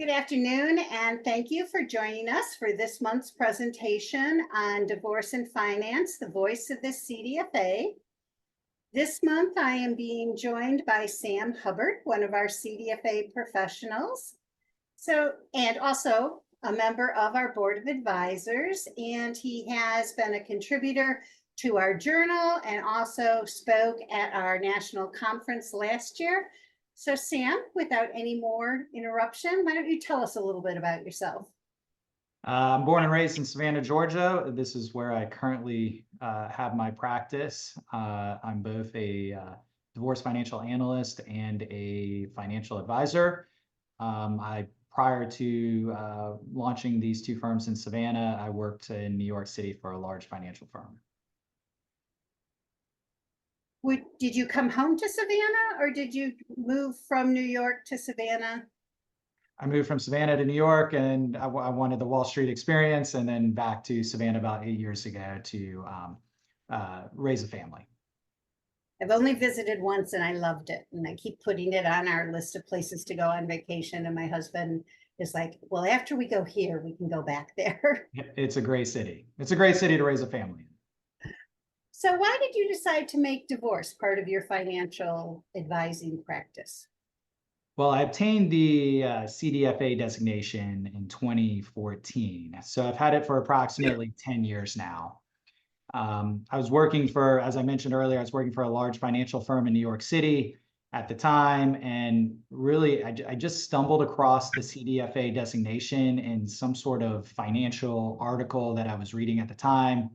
Good afternoon, and thank you for joining us for this month's presentation on Divorce and Finance, the voice of the CDFA. This month, I am being joined by Sam Hubbard, one of our CDFA professionals, and also a member of our Board of Advisors, and he has been a contributor to our journal and also spoke at our national conference last year. So Sam, without any more interruption, why don't you tell us a little bit about yourself? I'm born and raised in Savannah, Georgia. This is where I currently have my practice. I'm both a divorce financial analyst and a financial advisor. Prior to launching these two firms in Savannah, I worked in New York City for a large financial firm. Did you come home to Savannah, or did you move from New York to Savannah? I moved from Savannah to New York, and I wanted the Wall Street experience, and then back to Savannah about 8 years ago to raise a family. I've only visited once and I loved it. And I keep putting it on our list of places to go on vacation. And my husband is like, well, after we go here, we can go back there. It's a great city. It's a great city to raise a family in. So why did you decide to make divorce part of your financial advising practice? Well, I obtained the CDFA designation in 2014. So I've had it for approximately 10 years now. I was working for, as I mentioned earlier, I was working for a large financial firm in New York City at the time. And really, I just stumbled across the CDFA designation in some sort of financial article that I was reading at the time.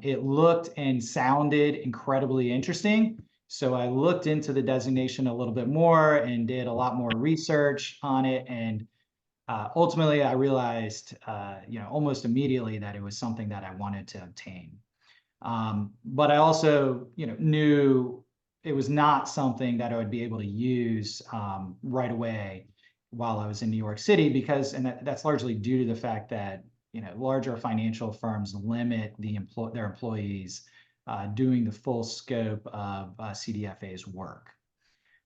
It looked and sounded incredibly interesting. So I looked into the designation a little bit more and did a lot more research on it. And ultimately, I realized, almost immediately that it was something that I wanted to obtain. But I also, knew it was not something that I would be able to use right away while I was in New York City, because, and that's largely due to the fact that, larger financial firms limit their employees doing the full scope of CDFA's work.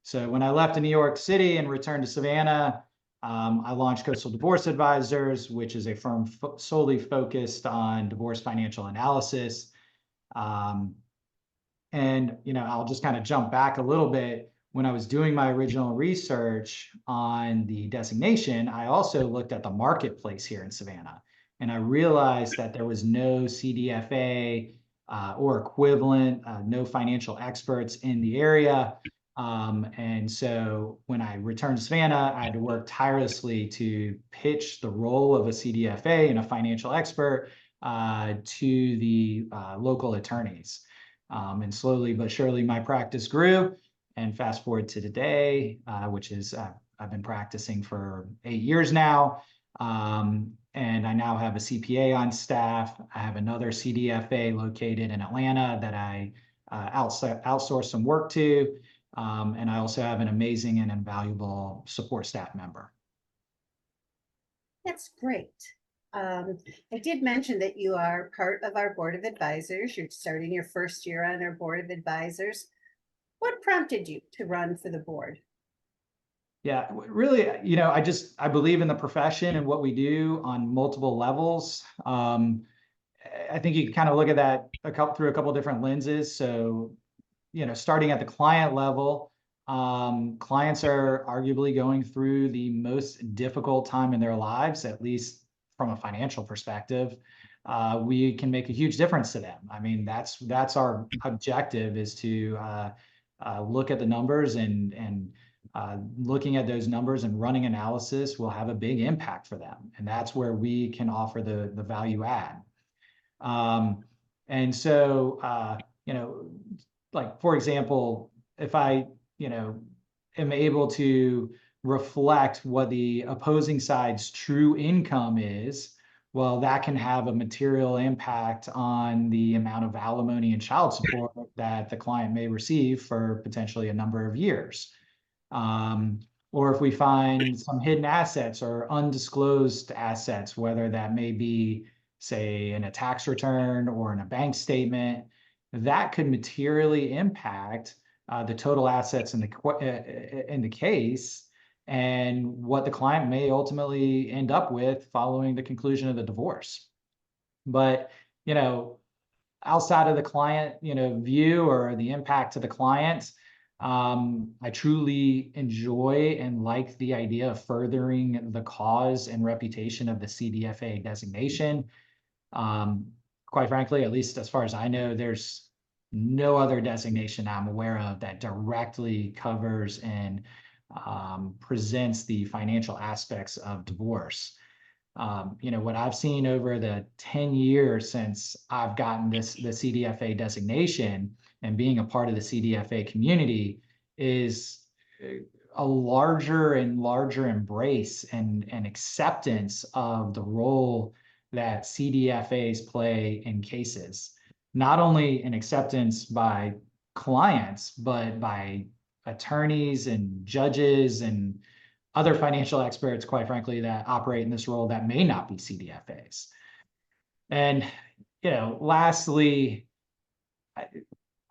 So when I left in New York City and returned to Savannah, I launched Coastal Divorce Advisors, which is a firm solely focused on divorce financial analysis. And, I'll just kind of jump back a little bit. When I was doing my original research on the designation, I also looked at the marketplace here in Savannah. And I realized that there was no CDFA or equivalent, no financial experts in the area. And so when I returned to Savannah, I had to work tirelessly to pitch the role of a CDFA and a financial expert to the local attorneys. And slowly but surely, my practice grew. And fast forward to today, which is I've been practicing for 8 years now. And I now have a CPA on staff. I have another CDFA located in Atlanta that I outsource some work to. And I also have an amazing and invaluable support staff member. That's great. I did mention that you are part of our Board of Advisors. You're starting your first year on our Board of Advisors. What prompted you to run for the board? Yeah, really, I believe in the profession and what we do on multiple levels. I think you can kind of look at that through a couple different lenses. So, starting at the client level, clients are arguably going through the most difficult time in their lives, at least from a financial perspective. We can make a huge difference to them. I mean, that's our objective, is to look at the numbers and looking at those numbers and running analysis will have a big impact for them. And that's where we can offer the value add. And so, like, for example, if I, am able to reflect what the opposing side's true income is, well, that can have a material impact on the amount of alimony and child support that the client may receive for potentially a number of years. Or if we find some hidden assets or undisclosed assets, whether that may be, say, in a tax return or in a bank statement, that could materially impact the total assets in the case. and what the client may ultimately end up with following the conclusion of the divorce. But, outside of the client, view or the impact to the client, I truly enjoy and like the idea of furthering the cause and reputation of the CDFA designation. Quite frankly, at least as far as I know, there's no other designation I'm aware of that directly covers and presents the financial aspects of divorce. What I've seen over the 10 years since I've gotten the CDFA designation and being a part of the CDFA community is a larger and larger embrace and acceptance of the role that CDFAs play in cases. Not only an acceptance by clients, but by attorneys and judges and other financial experts, quite frankly, that operate in this role that may not be CDFAs. And, lastly,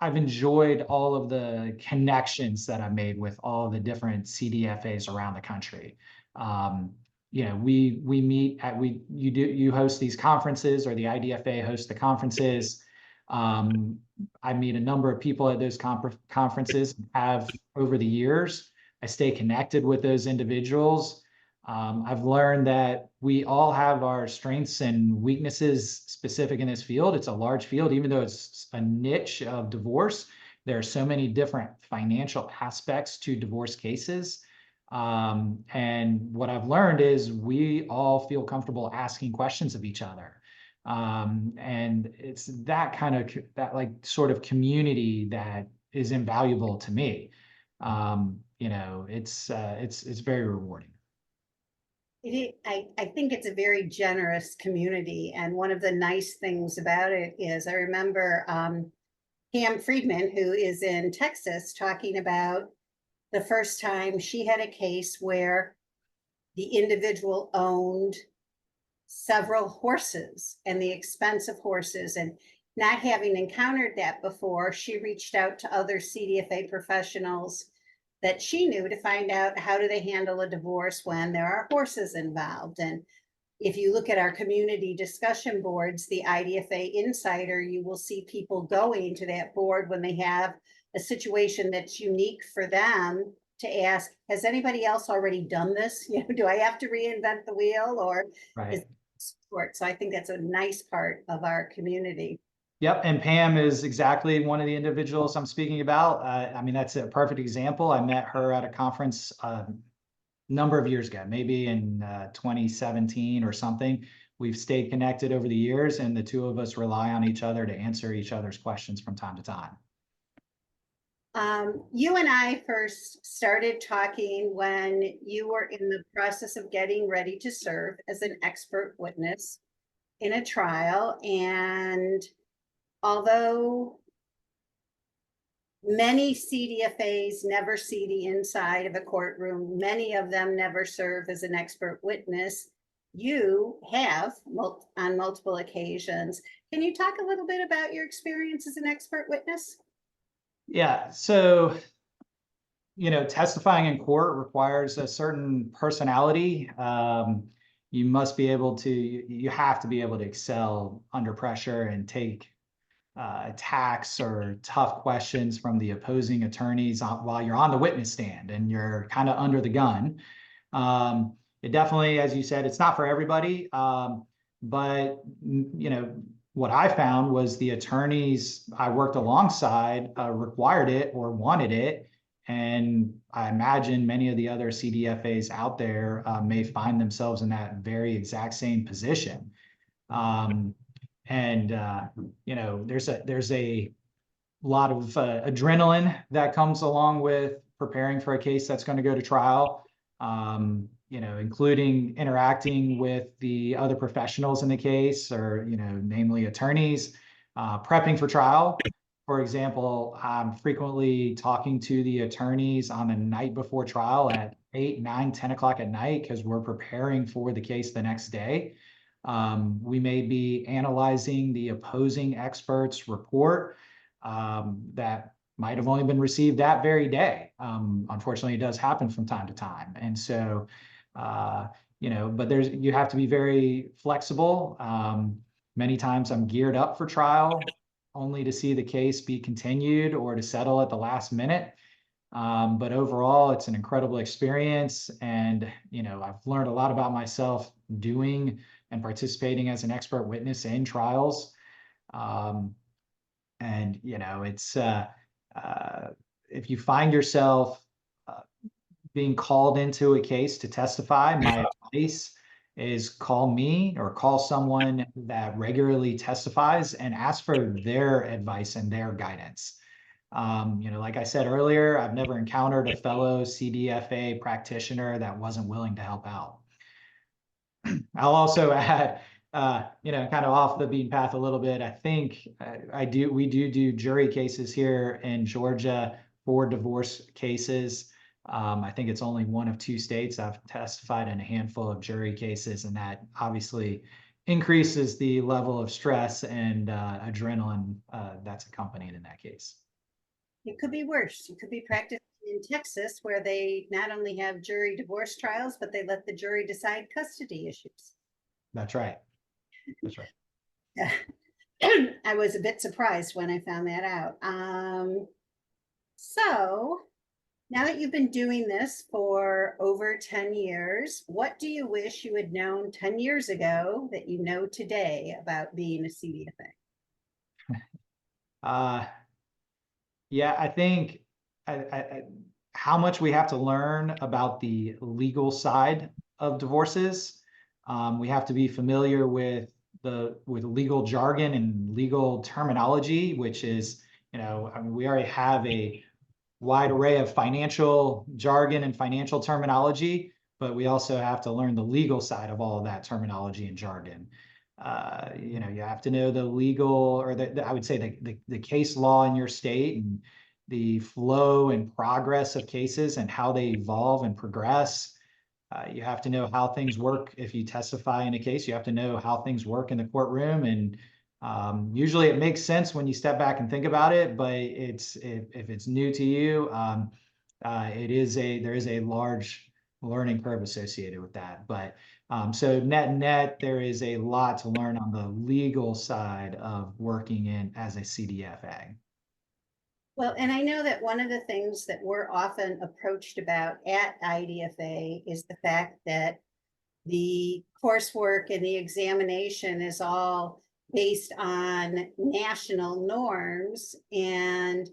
I've enjoyed all of the connections that I've made with all the different CDFAs around the country. We meet at, you host these conferences, or the IDFA hosts the conferences. I meet a number of people at those conferences, have over the years. I stay connected with those individuals. I've learned that we all have our strengths and weaknesses specific in this field. It's a large field, even though it's a niche of divorce. There are so many different financial aspects to divorce cases. And what I've learned is we all feel comfortable asking questions of each other. And it's that kind of, that like sort of community that is invaluable to me. It's very rewarding. I think it's a very generous community. And one of the nice things about it is I remember Pam Friedman, who is in Texas, talking about the first time she had a case where the individual owned several horses and the expense of horses. And not having encountered that before, she reached out to other CDFA professionals that she knew to find out how do they handle a divorce when there are horses involved. And if you look at our community discussion boards, the IDFA Insider, you will see people going to that board when they have a situation that's unique for them to ask, has anybody else already done this? Do I have to reinvent the wheel, or is Right. it support? So I think that's a nice part of our community. Yep, and Pam is exactly one of the individuals I'm speaking about. That's a perfect example. I met her at a conference a number of years ago, maybe in 2017 or something. We've stayed connected over the years, and the two of us rely on each other to answer each other's questions from time to time. You and I first started talking when you were in the process of getting ready to serve as an expert witness in a trial. And although many CDFAs never see the inside of a courtroom, many of them never serve as an expert witness, you have on multiple occasions. Can you talk a little bit about your experience as an expert witness? Yeah, so, testifying in court requires a certain personality. You have to be able to excel under pressure and take attacks or tough questions from the opposing attorneys while you're on the witness stand and you're kind of under the gun. It definitely, as you said, it's not for everybody. But what I found was the attorneys I worked alongside required it or wanted it. And I imagine many of the other CDFAs out there may find themselves in that very exact same position. There's a lot of adrenaline that comes along with preparing for a case that's going to go to trial, including interacting with the other professionals in the case, or, namely attorneys, prepping for trial. For example, I'm frequently talking to the attorneys on the night before trial at 8, 9, 10 o'clock at night because we're preparing for the case the next day. We may be analyzing the opposing expert's report that might have only been received that very day. Unfortunately, it does happen from time to time. And so, but you have to be very flexible. Many times I'm geared up for trial only to see the case be continued or to settle at the last minute. But overall, it's an incredible experience. And, I've learned a lot about myself doing and participating as an expert witness in trials. It's if you find yourself being called into a case to testify, my advice is call me or call someone that regularly testifies and ask for their advice and their guidance. Like I said earlier, I've never encountered a fellow CDFA practitioner that wasn't willing to help out. I'll also add, kind of off the beaten path a little bit. I think we do jury cases here in Georgia for divorce cases. I think it's only one of 2 states. I've testified in a handful of jury cases, and that obviously increases the level of stress and adrenaline that's accompanied in that case. It could be worse. You could be practicing in Texas, where they not only have jury divorce trials, but they let the jury decide custody issues. That's right. That's right. Yeah. I was a bit surprised when I found that out. So now that you've been doing this for over 10 years, what do you wish you had known 10 years ago that you know today about being a CDFA? Yeah, I think how much we have to learn about the legal side of divorces. We have to be familiar with legal jargon and legal terminology, which is, we already have a wide array of financial jargon and financial terminology, but we also have to learn the legal side of all of that terminology and jargon. You have to know the legal, or I would say the case law in your state, and the flow and progress of cases and how they evolve and progress. You have to know how things work. If you testify in a case, you have to know how things work in the courtroom. And usually it makes sense when you step back and think about it, but if it's new to you, there is a large learning curve associated with that. But so net, there is a lot to learn on the legal side of working as a CDFA. Well, and I know that one of the things that we're often approached about at IDFA is the fact that the coursework and the examination is all based on national norms, and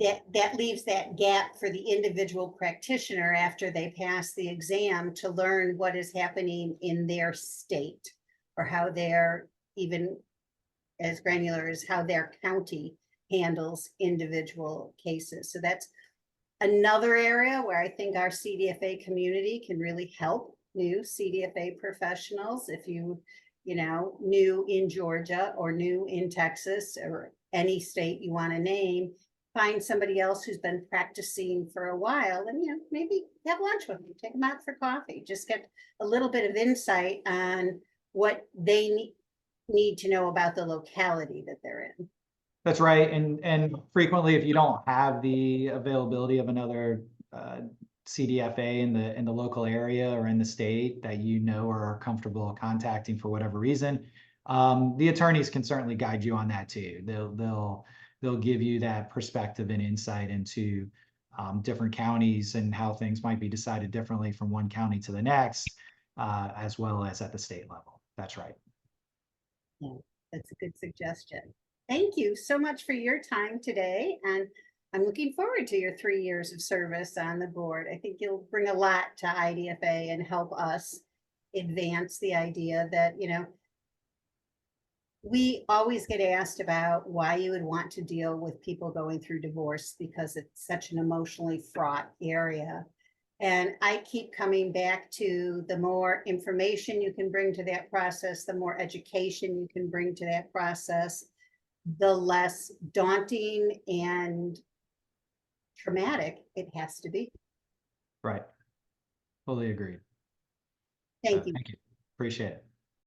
that leaves that gap for the individual practitioner after they pass the exam to learn what is happening in their state, or how they're, even as granular as how their county handles individual cases. So that's another area where I think our CDFA community can really help new CDFA professionals. If you new in Georgia or new in Texas or any state you want to name, find somebody else who's been practicing for a while, and maybe have lunch with them, take them out for coffee, just get a little bit of insight on what they need to know about the locality that they're in. That's right. And frequently, if you don't have the availability of another CDFA in the local area or in the state that or are comfortable contacting for whatever reason, the attorneys can certainly guide you on that too. They'll give you that perspective and insight into different counties and how things might be decided differently from one county to the next, as well as at the state level. That's right. Yeah, that's a good suggestion. Thank you so much for your time today, and I'm looking forward to your 3 years of service on the board. I think you'll bring a lot to IDFA and help us advance the idea that, we always get asked about why you would want to deal with people going through divorce, because it's such an emotionally fraught area. And I keep coming back to, the more information you can bring to that process, the more education you can bring to that process, the less daunting and traumatic it has to be. Right. Fully agreed. Thank you. Thank you. Appreciate it.